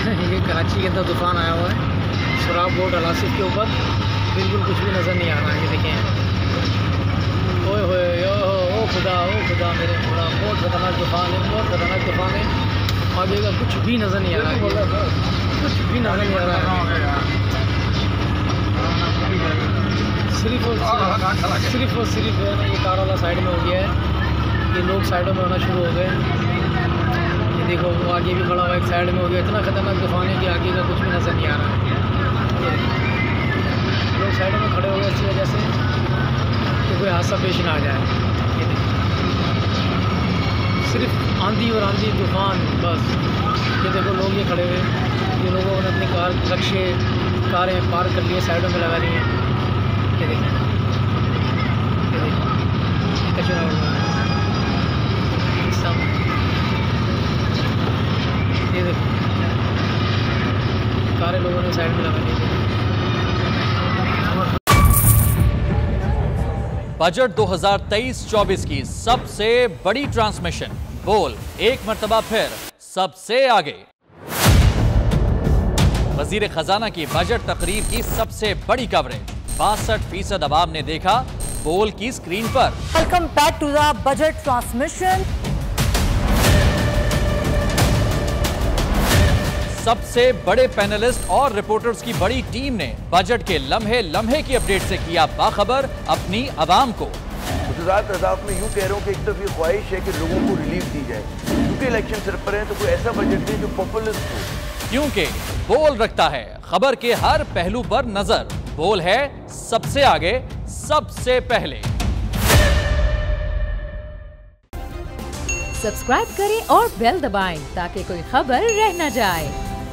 ये कराची के अंदर तूफ़ान आया हुआ है, सुराब बोर्ड अलासिफ के ऊपर बिल्कुल कुछ भी नज़र नहीं आ रहा है। ये देखें, ओए होए ओ खुदा मेरे खुदा, बहुत ख़तरनाक तूफ़ान है, बहुत ख़तरनाक तूफ़ान है। आगे का कुछ भी नज़र नहीं आ रहा है, कुछ भी नज़र नहीं आ रहा है। सिर्फ और सिर्फ है ना, ये कार वाला साइड में हो गया है, ये लोग साइडों में होना शुरू हो गए। ये देखो वो आगे भी खड़ा हुआ एक साइड में हो गया। इतना ख़तरनाक तूफ़ान है कि आगे का कुछ भी नज़र नहीं आ रहा है। लोग साइडों में खड़े हो गए इसी वजह से कि कोई हादसा पेश ना आ जाए। ये देखो, सिर्फ आंधी और आंधी तूफ़ान बस। ये देखो लोग ये खड़े हुए, ये लोगों ने अपनी कार रक्शे कारें पार्क कर लिए, साइडों में लगा रही हैं। ये देखो, ये देखो, कचरा उड़ रहा है सब। ये देखो कारें लोगों ने साइड में लगा ली। बजट 2023-24 की सबसे बड़ी ट्रांसमिशन, बोल एक मर्तबा फिर सबसे आगे। वजीर खजाना की बजट तकरीर की सबसे बड़ी कवरेज 62% अवाम ने देखा बोल की स्क्रीन पर। Welcome back to the budget transmission. सबसे बड़े पैनलिस्ट और रिपोर्टर्स की बड़ी टीम ने बजट के लम्हे लम्हे की अपडेट से किया बाखबर अपनी आवाम को। अहदाफ में यूँ कह रहा हूँ कि एक तरफ ये ख्वाहिश है कि लोगों को रिलीफ दी जाए, क्योंकि इलेक्शन सर पर है, तो कोई ऐसा बजट दे जो पॉपुलिस्ट हो। क्योंकि बोल रखता है खबर के हर पहलू पर नजर, बोल है सबसे आगे सबसे पहले। सब्सक्राइब करें और बेल दबाएं ताकि कोई खबर रह न जाए।